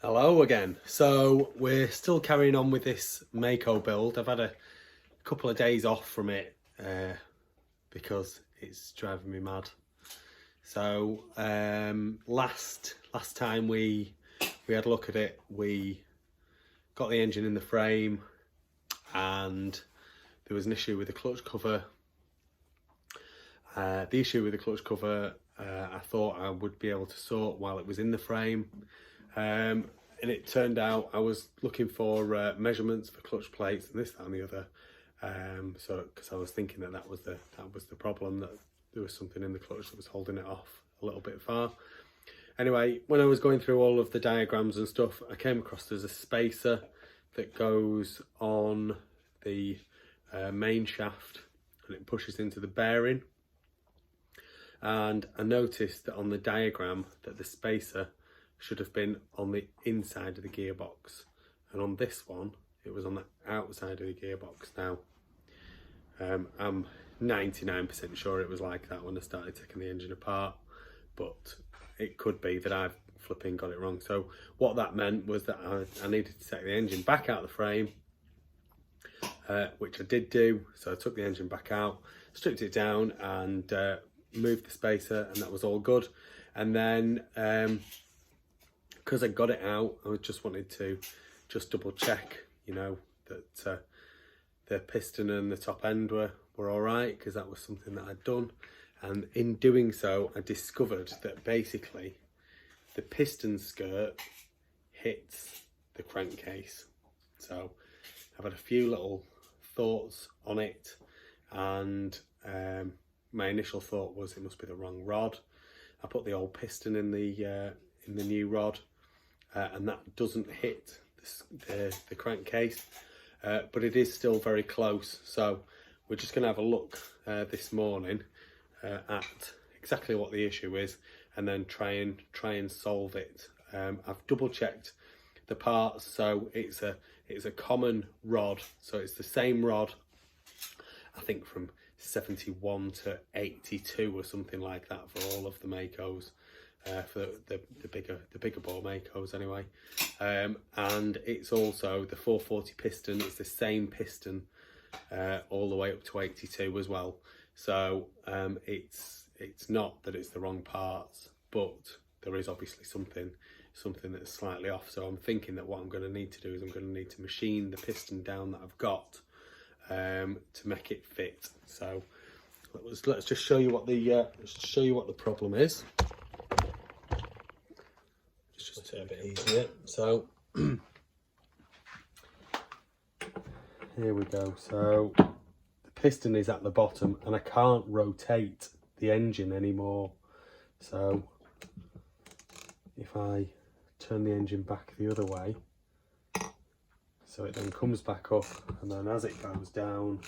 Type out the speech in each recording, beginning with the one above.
Hello again. So we're still carrying on with this Maico build. I've had a couple of days off from it because it's driving me mad. So last time we had a look at it, we got the engine in the frame and there was an issue with the clutch cover. The issue with the clutch cover I thought I would be able to sort while it was in the frame. And it turned out I was looking for measurements for clutch plates and this, that and the other. So because I was thinking that was the problem, that there was something in the clutch that was holding it off a little bit far. Anyway, when I was going through all of the diagrams and stuff, I came across there's a spacer that goes on the main shaft and it pushes into the bearing. And I noticed that on the diagram that the spacer should have been on the inside of the gearbox, and on this one it was on the outside of the gearbox. Now I'm 99% sure it was like that when I started taking the engine apart, but it could be that I've flipping got it wrong. So what that meant was that I needed to take the engine back out of the frame, which I did do. So I took the engine back out, stripped it down and moved the spacer, and that was all good. And then because I got it out, I just wanted to just double check, you know, that the piston and the top end were all right, because that was something that I'd done. And in doing so, I discovered that basically the piston skirt hits the crankcase. So I've had a few little thoughts on it, and my initial thought was it must be the wrong rod. I put the old piston in the new rod, and that doesn't hit the crankcase, but it is still very close. So we're just going to have a look this morning at exactly what the issue is, and then try and solve it. I've double checked the parts, so it's a common rod, so it's the same rod, I think from 71 to 82 or something like that for all of the Maicos, for the bigger bore Maicos anyway. And it's also the 440 piston. It's the same piston all the way up to 82 as well. So it's not that it's the wrong parts, but there is obviously something that's slightly off. So I'm thinking that what I'm going to need to do is I'm going to need to machine the piston down that I've got to make it fit. So let's just show you what the problem is. It's just a bit easier. So here we go. So the piston is at the bottom and I can't rotate the engine anymore. So if I turn the engine back the other way, so it then comes back up, and then as it goes down,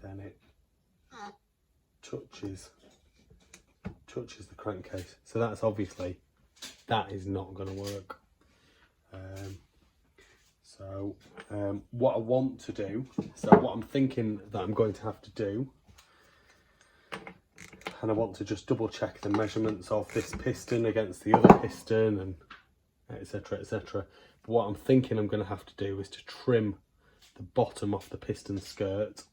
then it touches the crankcase. So that's obviously, that is not going to work. What I want to do, so what I'm thinking that I'm going to have to do, and I want to just double check the measurements of this piston against the other piston and etc, etc. But what I'm thinking I'm going to have to do is to trim the bottom off the piston skirt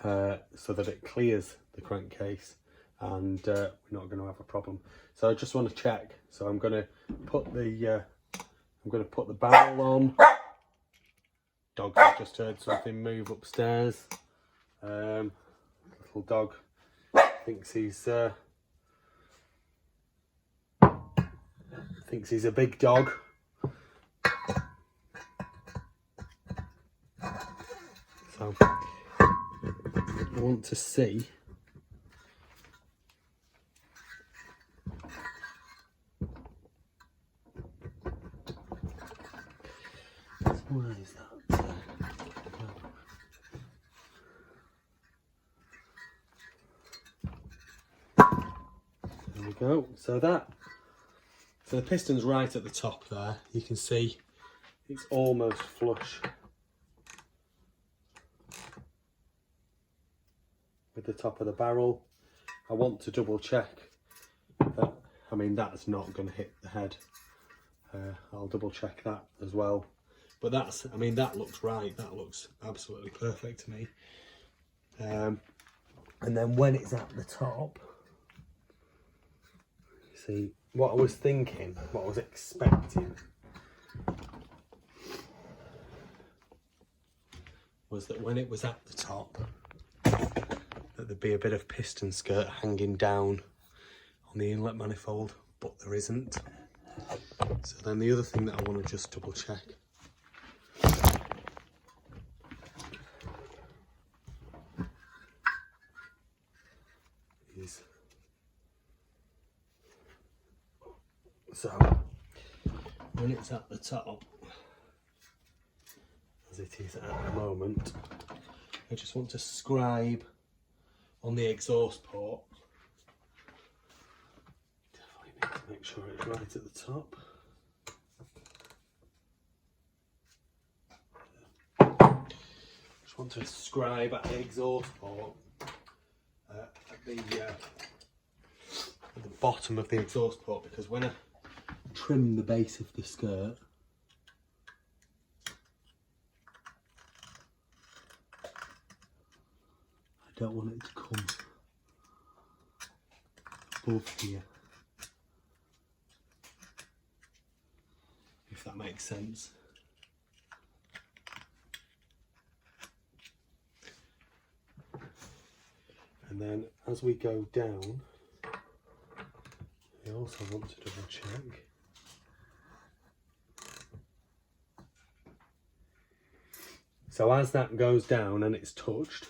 so that it clears the crankcase, and we're not going to have a problem. So I just want to check. So I'm going to put the barrel on. Dogs have just heard something move upstairs. Little dog thinks he's a big dog. So I want to see where is that? There we go. So the piston's right at the top there. You can see it's almost flush with the top of the barrel. I want to double check that I mean, that's not going to hit the head. I'll double check that as well. But that's, I mean, that looks right. That looks absolutely perfect to me. And then when it's at the top, see, what I was thinking, what I was expecting, was that when it was at the top, that there'd be a bit of piston skirt hanging down on the inlet manifold, but there isn't. So then the other thing that I want to just double check is, so when it's at the top, as it is at the moment, I just want to scribe on the exhaust port. Definitely need to make sure it's right at the top. Just want to scribe at the exhaust port, at the bottom of the exhaust port, because when I trim the base of the skirt, I don't want it to come above here, if that makes sense. And then as we go down, I also want to double check so as that goes down and it's touched,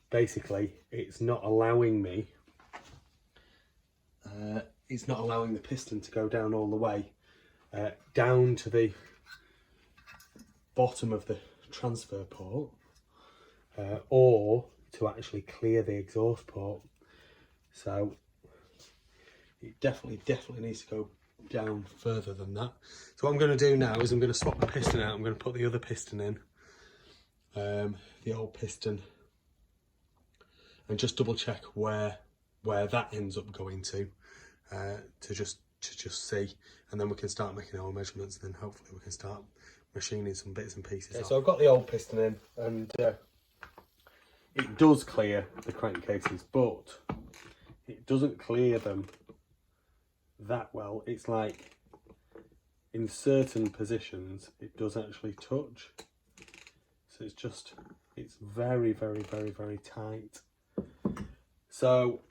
basically it's not allowing me, it's not allowing the piston to go down all the way down to the bottom of the transfer port, or to actually clear the exhaust port. So it definitely needs to go down further than that. So what I'm going to do now is I'm going to swap the piston out. I'm going to put the other piston in, the old piston, and just double check where that ends up going to just see, and then we can start making our measurements, and then hopefully we can start machining some bits and pieces. Okay, so I've got the old piston in, and it does clear the crankcases, but it doesn't clear them that well. It's like in certain positions it does actually touch, so it's very tight. So,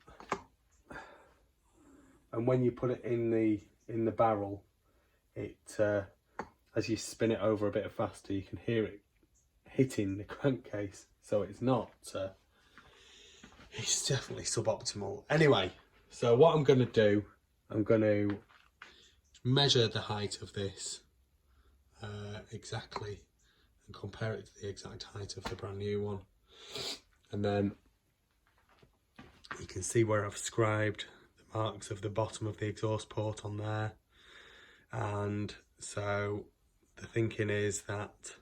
and when you put it in the barrel, it as you spin it over a bit faster, you can hear it hitting the crankcase. So it's not, it's definitely suboptimal. Anyway, so what I'm going to do, I'm going to measure the height of this exactly and compare it to the exact height of the brand new one. And then you can see where I've scribed the marks of the bottom of the exhaust port on there. And so the thinking is that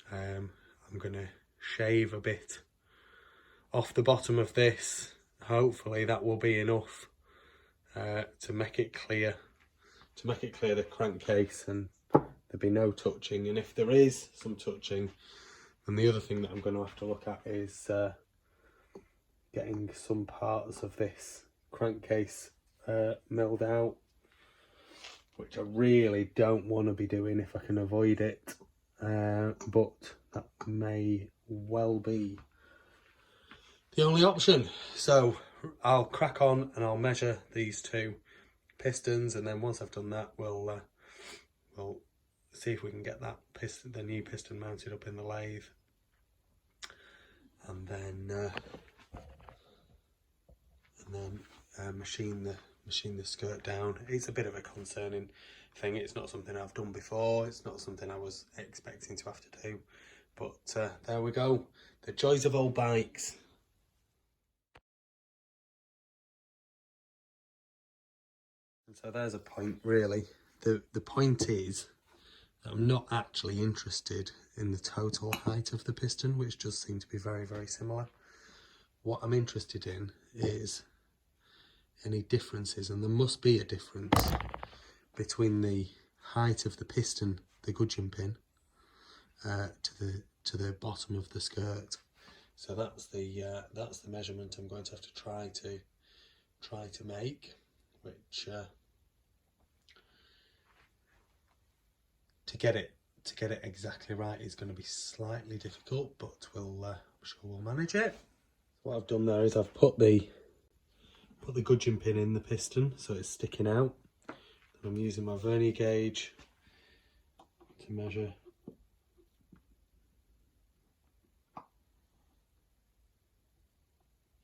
I'm going to shave a bit off the bottom of this. Hopefully that will be enough to make it clear the crankcase, and there'll be no touching. And if there is some touching, then the other thing that I'm going to have to look at is getting some parts of this crankcase milled out, which I really don't want to be doing if I can avoid it, but that may well be the only option. So I'll crack on and I'll measure these two pistons, and then once I've done that, we'll see if we can get that the new piston mounted up in the lathe, and then machine the skirt down. It's a bit of a concerning thing. It's not something I've done before. It's not something I was expecting to have to do. But there we go. The joys of old bikes. And so there's a point, really. The point is that I'm not actually interested in the total height of the piston, which does seem to be very similar. What I'm interested in is any differences, and there must be a difference between the height of the piston, the gudgeon pin, to the bottom of the skirt. So that's the measurement I'm going to have to try to make, which to get it exactly right is going to be slightly difficult, but I'm sure we'll manage it. What I've done there is I've put the gudgeon pin in the piston so it's sticking out. And I'm using my vernier gauge to measure.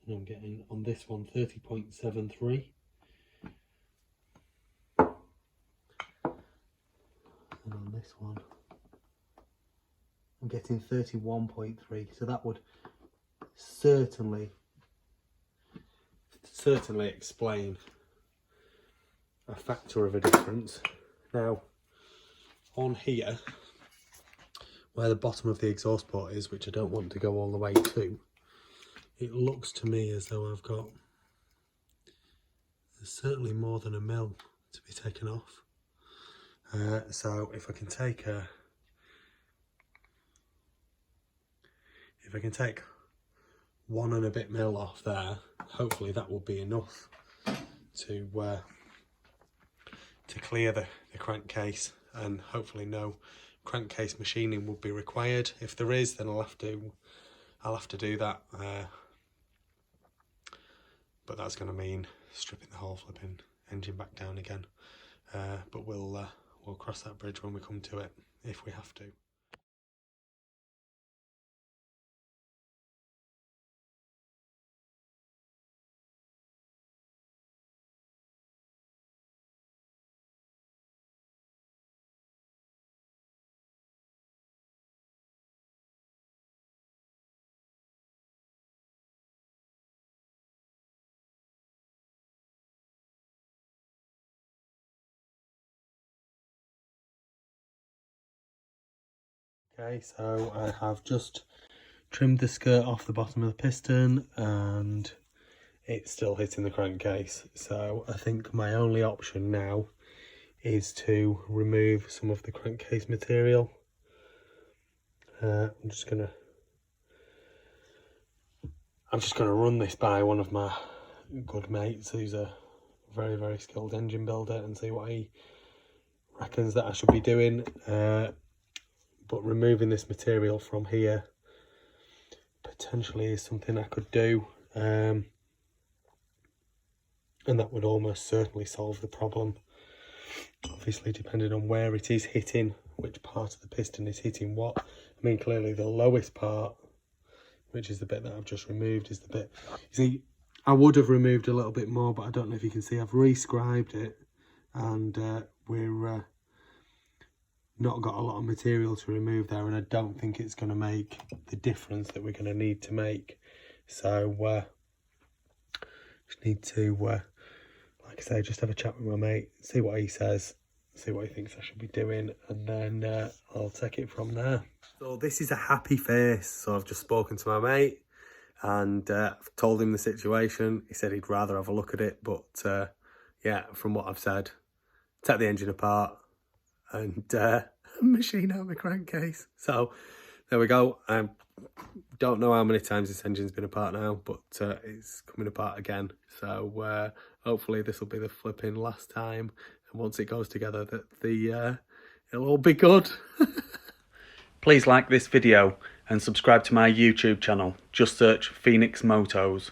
And I'm getting on this one 30.73. And on this one I'm getting 31.3, so that would certainly explain a factor of a difference. Now on here, where the bottom of the exhaust port is, which I don't want to go all the way to, it looks to me as though there's certainly more than a mil to be taken off. So if I can take 1 and a bit mil off there, hopefully that will be enough to clear the crankcase, and hopefully no crankcase machining will be required. If there is, then I'll have to do that, but that's going to mean stripping the whole flipping engine back down again. But we'll cross that bridge when we come to it, if we have to. Okay, so I have just trimmed the skirt off the bottom of the piston and it's still hitting the crankcase. So I think my only option now is to remove some of the crankcase material. I'm just gonna run this by one of my good mates who's a very, very skilled engine builder and see what he reckons that I should be doing. But removing this material from here potentially is something I could do, and that would almost certainly solve the problem. Obviously, depending on where it is hitting, which part of the piston is hitting what. I mean, clearly the lowest part, which is the bit that I've just removed, is the bit, you see, I would have removed a little bit more, but I don't know if you can see I've re-scribed it, and we're not got a lot of material to remove there, and I don't think it's going to make the difference that we're going to need to make. So just need to like I say, just have a chat with my mate, see what he says, see what he thinks I should be doing, and then I'll take it from there. So this is a happy face. So I've just spoken to my mate and I've told him the situation. He said he'd rather have a look at it, but yeah, from what I've said, take the engine apart and machine out the crankcase. So there we go. I don't know how many times this engine's been apart now, but it's coming apart again. So hopefully this will be the flipping last time, and once it goes together, that it'll all be good. Please like this video and subscribe to my YouTube channel. Just search Phoenix Motos.